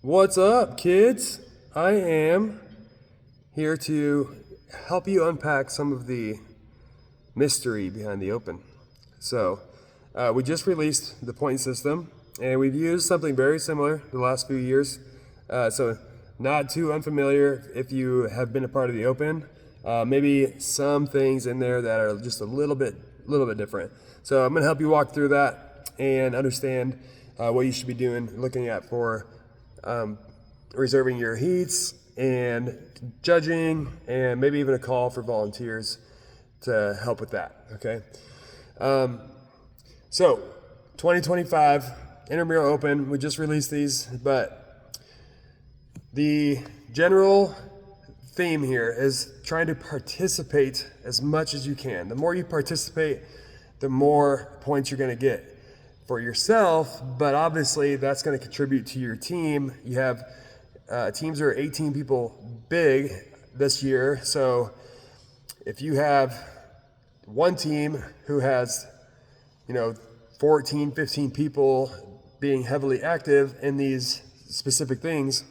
What's up, kids? I am here to help you unpack some of the mystery behind the Open. So, we just released the point system, and we've used something very similar the last few years. So, not too unfamiliar if you have been a part of the Open. Maybe some things in there that are just a little bit different. So, I'm going to help you walk through that and understand what you should be doing, looking at for reserving your heats and judging, and maybe even a call for volunteers to help with that. Okay. So 2025 Intramural Open, we just released these, but the general theme here is trying to participate as much as you can. The more you participate, the more points you're going to get for yourself, but obviously that's going to contribute to your team. You have teams are 18 people big this year, so if you have one team who has 14, 15 people being heavily active in these specific things,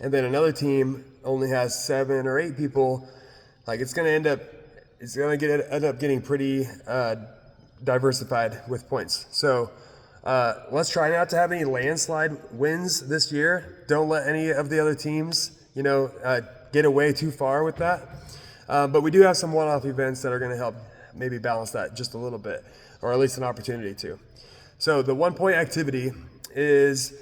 and then another team only has 7 or 8 people, like it's going to end up getting pretty diversified with points. So let's try not to have any landslide wins this year. Don't let any of the other teams, get away too far with that. But we do have some one-off events that are going to help maybe balance that just a little bit, or at least an opportunity to. So the 1 point activity is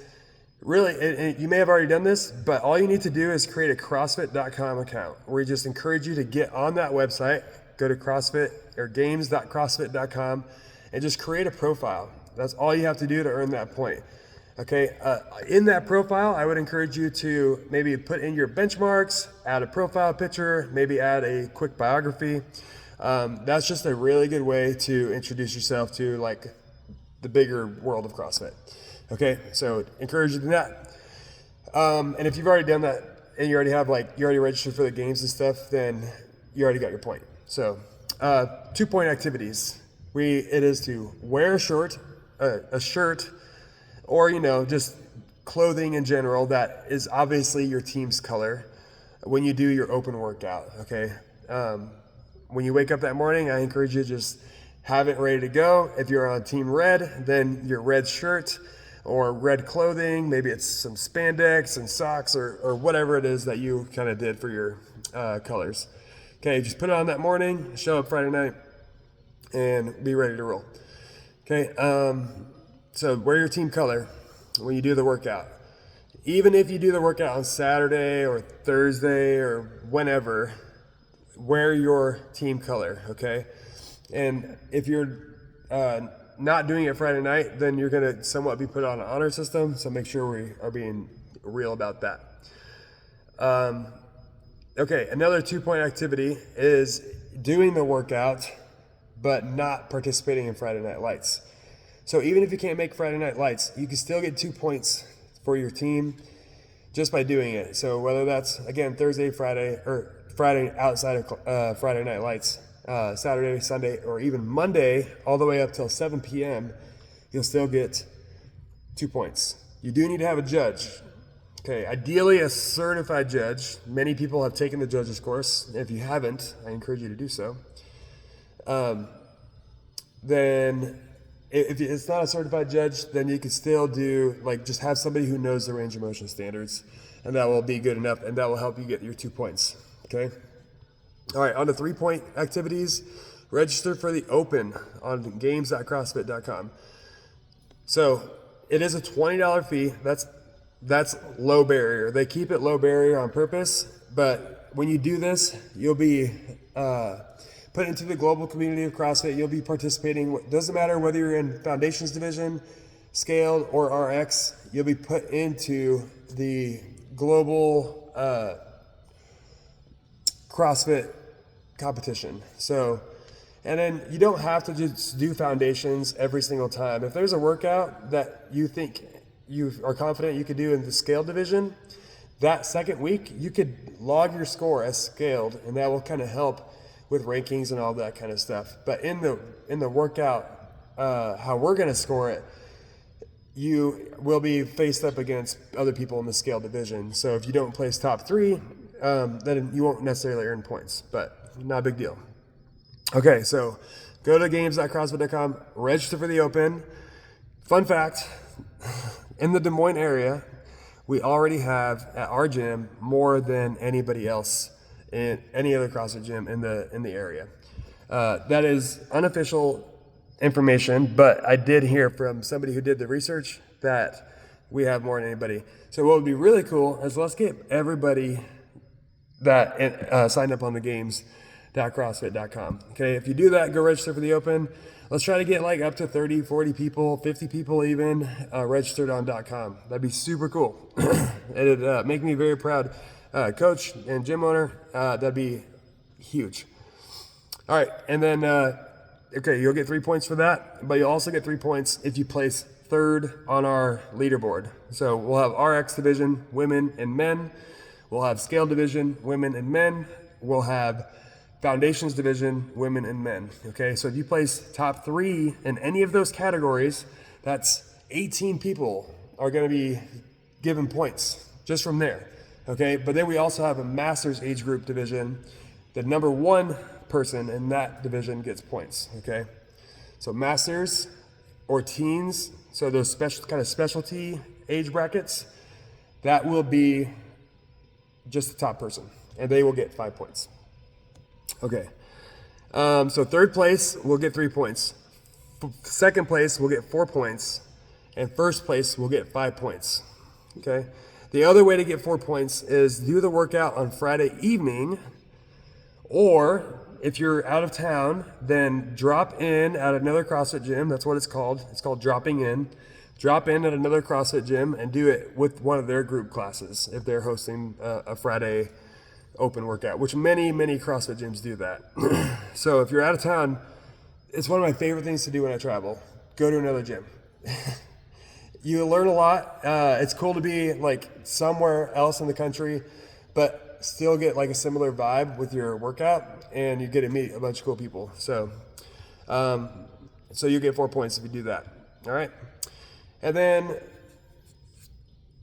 really, and you may have already done this, but all you need to do is create a CrossFit.com account. We just encourage you to get on that website, go to CrossFit or games.crossfit.com, and just create a profile. That's all you have to do to earn that point. Okay, in that profile, I would encourage you to maybe put in your benchmarks, add a profile picture, maybe add a quick biography. That's just a really good way to introduce yourself to like the bigger world of CrossFit. Okay, so encourage you to do that. And if you've already done that and you already registered for the games and stuff, then you already got your point. So 2 point activities. It is to wear a shirt, or just clothing in general that is obviously your team's color when you do your open workout. Okay, when you wake up that morning, I encourage you to just have it ready to go. If you're on Team Red, then your red shirt or red clothing, maybe it's some spandex and socks or whatever it is that you kind of did for your colors. Okay, just put it on that morning, show up Friday night, and be ready to roll. Okay, so wear your team color when you do the workout. Even if you do the workout on Saturday or Thursday or whenever, wear your team color, okay? And if you're not doing it Friday night, then you're going to somewhat be put on an honor system, so make sure we are being real about that. Okay, another 2 point activity is doing the workout but not participating in Friday Night Lights. So even if you can't make Friday Night Lights, you can still get 2 points for your team just by doing it. So whether that's, again, Thursday, Friday, or Friday outside of Friday Night Lights, Saturday, Sunday, or even Monday, all the way up till 7 p.m., you'll still get 2 points. You do need to have a judge. Okay, ideally a certified judge. Many people have taken the judge's course. If you haven't, I encourage you to do so. Then if it's not a certified judge, then you can still do, just have somebody who knows the range of motion standards, and that will be good enough, and that will help you get your 2 points, okay? All right, on to 3 point activities. Register for the Open on games.crossfit.com. So it is a $20 fee. That's low barrier. They keep it low barrier on purpose, but when you do this, you'll be put into the global community of CrossFit. You'll be participating. Doesn't matter whether you're in Foundations Division, Scaled, or RX, you'll be put into the global CrossFit competition. So, and then you don't have to just do Foundations every single time. If there's a workout that you think you are confident you could do in the Scaled division, that second week you could log your score as Scaled, and that will kind of help with rankings and all that kind of stuff. But in the workout, how we're going to score it, you will be faced up against other people in the scale division. So if you don't place top 3, then you won't necessarily earn points, but not a big deal. Okay, so go to games.crossfit.com, register for the Open. Fun fact, in the Des Moines area, we already have at our gym more than anybody else in any other CrossFit gym in the area. That is unofficial information, but I did hear from somebody who did the research that we have more than anybody. So what would be really cool is let's get everybody that signed up on the games.crossfit.com. Okay, if you do that, go register for the Open. Let's try to get like up to 30, 40 people, 50 people even registered on .com. That'd be super cool. It'd make me very proud. Coach and gym owner, that'd be huge. All right, and then, okay, you'll get 3 points for that, but you'll also get 3 points if you place 3rd on our leaderboard. So we'll have RX division, women and men. We'll have scale division, women and men. We'll have foundations division, women and men. Okay, so if you place top 3 in any of those categories, that's 18 people are going to be given points just from there. Okay, but then we also have a masters age group division. The number 1 person in that division gets points. Okay, so masters or teens, so those special kind of specialty age brackets, that will be just the top person, and they will get 5 points. Okay, so 3rd place will get 3 points. 2nd place will get 4 points, and 1st place will get 5 points. Okay, the other way to get 4 points is do the workout on Friday evening, or if you're out of town, then drop in at another CrossFit gym. That's what it's called. It's called dropping in. Drop in at another CrossFit gym and do it with one of their group classes if they're hosting a Friday Open workout, which many CrossFit gyms do that. So if you're out of town, it's one of my favorite things to do when I travel. Go to another gym. You learn a lot. It's cool to be like somewhere else in the country, but still get like a similar vibe with your workout, and you get to meet a bunch of cool people. So, so you get 4 points if you do that. All right. And then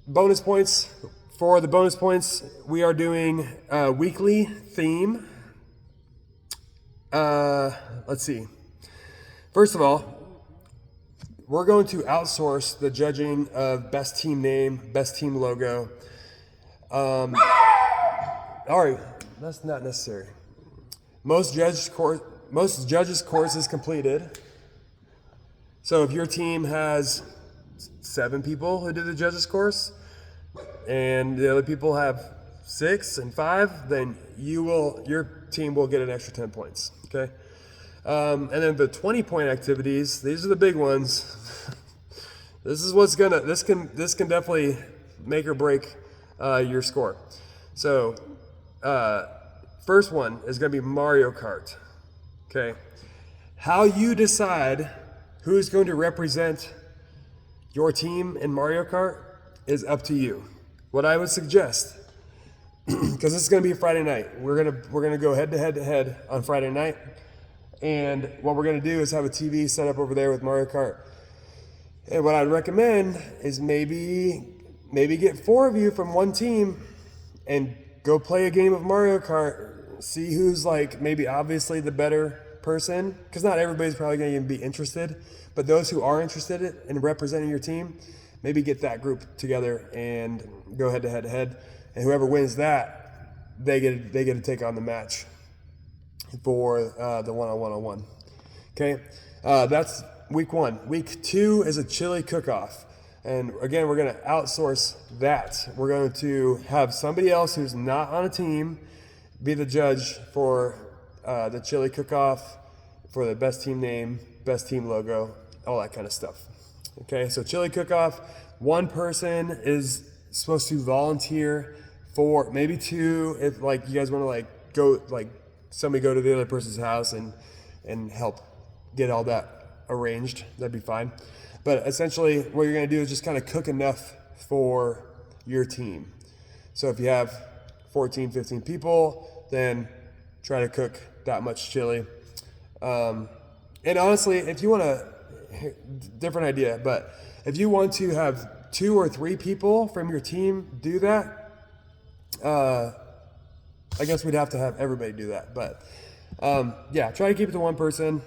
bonus points. For the bonus points, we are doing a weekly theme. Let's see. First of all, we're going to outsource the judging of best team name, best team logo. All right, that's not necessary. Most judges' course is completed. So if your team has 7 people who did the judges' course, and the other people have 6 and 5, then your team will get an extra 10 points. Okay. And then the 20-point activities, these are the big ones. This can definitely make or break your score. So, first one is going to be Mario Kart. Okay. How you decide who's going to represent your team in Mario Kart is up to you. What I would suggest, because this is going to be a Friday night, we're gonna go head to head on Friday night, and what we're going to do is have a TV set up over there with Mario Kart. And what I'd recommend is maybe get 4 of you from one team and go play a game of Mario Kart. See who's like maybe obviously the better person, because not everybody's probably going to even be interested, but those who are interested in representing your team, maybe get that group together and go head to head, and whoever wins that, they get to take on the match for the one-on-one. Okay, that's week 1. Week 2 is a chili cook-off, and again, we're going to outsource that. We're going to have somebody else who's not on a team be the judge for the chili cook-off, for the best team name, best team logo, all that kind of stuff. Okay, so chili cook-off, one person is supposed to volunteer for, maybe 2, if like you guys want to like go, like somebody go to the other person's house and help get all that arranged, that'd be fine. But essentially what you're going to do is just kind of cook enough for your team. So if you have 14, 15 people, then try to cook that much chili. And honestly, if you want to different idea, but if you want to have 2 or 3 people from your team do that, I guess we'd have to have everybody do that. But yeah, try to keep it to one person.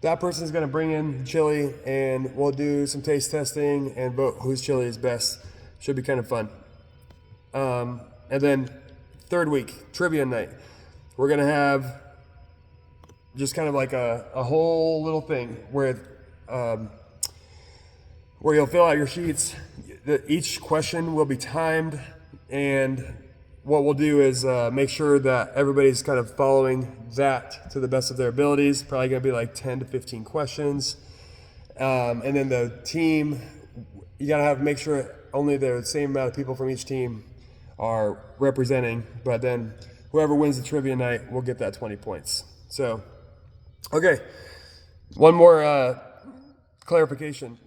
That person's going to bring in chili, and we'll do some taste testing and vote whose chili is best. Should be kind of fun. And then 3rd week, trivia night. We're going to have just kind of like a whole little thing where you'll fill out your sheets. Each question will be timed, and what we'll do is make sure that everybody's kind of following that to the best of their abilities. Probably going to be like 10 to 15 questions. And then the team, you got to make sure only the same amount of people from each team are representing, but then whoever wins the trivia night will get that 20 points. So, okay, one more clarification.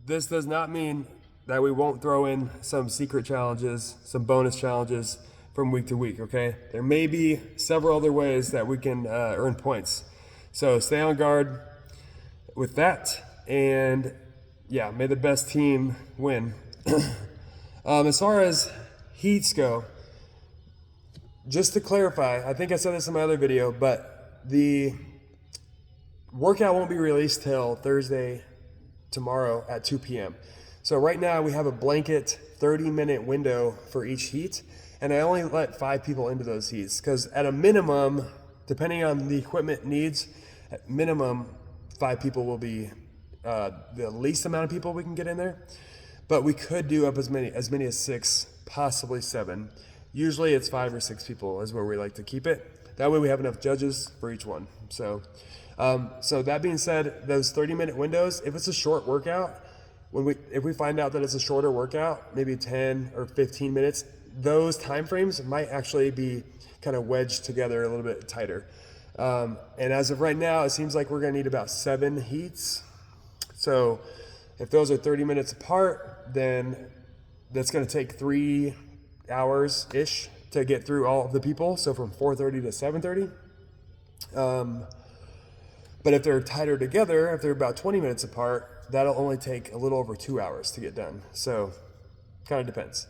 This does not mean that we won't throw in some secret challenges, some bonus challenges from week to week, okay? There may be several other ways that we can earn points. So stay on guard with that, and yeah, may the best team win. As far as heats go, just to clarify, I think I said this in my other video, but the workout won't be released till Thursday, tomorrow at 2 p.m. So right now we have a blanket 30-minute window for each heat, and I only let 5 people into those heats because at a minimum, depending on the equipment needs, at minimum 5 people will be the least amount of people we can get in there. But we could do up as many as 6, possibly 7. Usually it's 5 or 6 people is where we like to keep it. That way we have enough judges for each one. So that being said, those 30-minute windows, if it's a short workout, if we find out that it's a shorter workout, maybe 10 or 15 minutes, those time frames might actually be kind of wedged together a little bit tighter. And as of right now, it seems like we're going to need about 7 heats. So if those are 30 minutes apart, then that's going to take 3 hours-ish to get through all of the people. So from 4:30 to 7:30. But if they're tighter together, if they're about 20 minutes apart, that'll only take a little over 2 hours to get done. So kind of depends.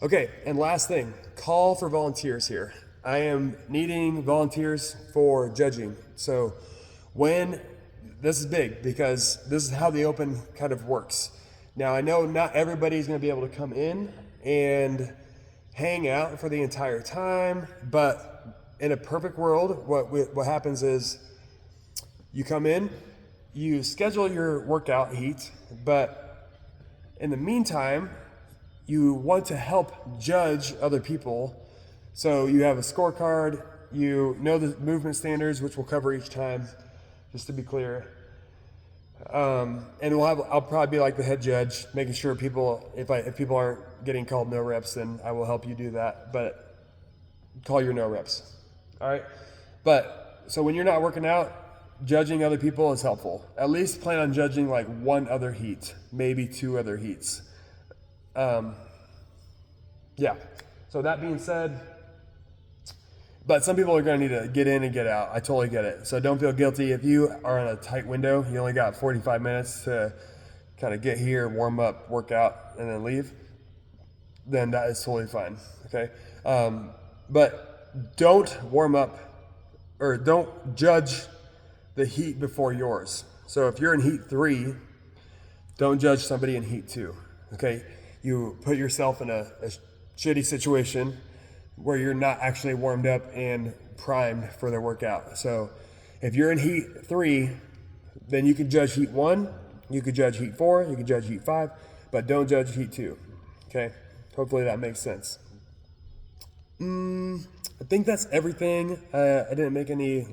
Okay, and last thing, call for volunteers here. I am needing volunteers for judging. So this is big because this is how the open kind of works. Now I know not everybody's going to be able to come in and hang out for the entire time, but in a perfect world, what happens is you come in, you schedule your workout heat, but in the meantime, you want to help judge other people. So you have a scorecard, you know the movement standards, which we'll cover each time, just to be clear. And I'll probably be like the head judge, making sure if people aren't getting called no reps, then I will help you do that, but call your no reps. All right. But so when you're not working out, judging other people is helpful. At least plan on judging like 1 other heat, maybe 2 other heats. Yeah. So that being said, but some people are going to need to get in and get out. I totally get it. So don't feel guilty. If you are in a tight window, you only got 45 minutes to kind of get here, warm up, work out, and then leave, then that is totally fine. Okay. But don't warm up or don't judge the heat before yours. So if you're in heat 3, don't judge somebody in heat 2. Okay. You put yourself in a shitty situation where you're not actually warmed up and primed for their workout. So if you're in heat 3, then you can judge heat 1, you could judge heat 4, you could judge heat 5, but don't judge heat 2. Okay? Hopefully that makes sense. I think that's everything. I didn't make any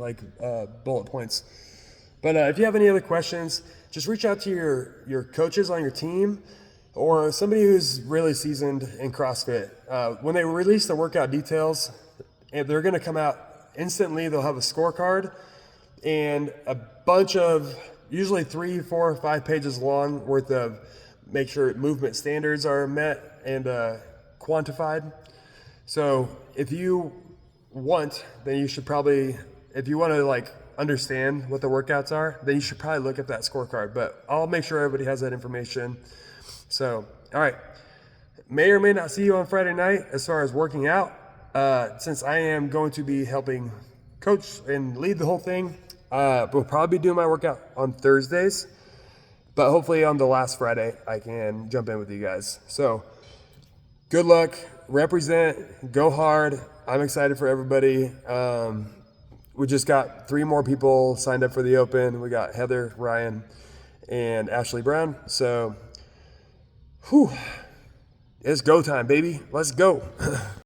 bullet points. But if you have any other questions, just reach out to your coaches on your team or somebody who's really seasoned in CrossFit. When they release the workout details, they're going to come out instantly. They'll have a scorecard and a bunch of usually 3, 4, 5 pages long worth of make sure movement standards are met and quantified. So if you want, then you should probably, if you want to understand what the workouts are, then you should probably look at that scorecard. But I'll make sure everybody has that information. So, all right. May or may not see you on Friday night as far as working out. Since I am going to be helping coach and lead the whole thing, we'll probably be doing my workout on Thursdays. But hopefully on the last Friday, I can jump in with you guys. So good luck, represent, go hard. I'm excited for everybody. We just got 3 more people signed up for the Open. We got Heather, Ryan, and Ashley Brown. So, it's go time, baby. Let's go.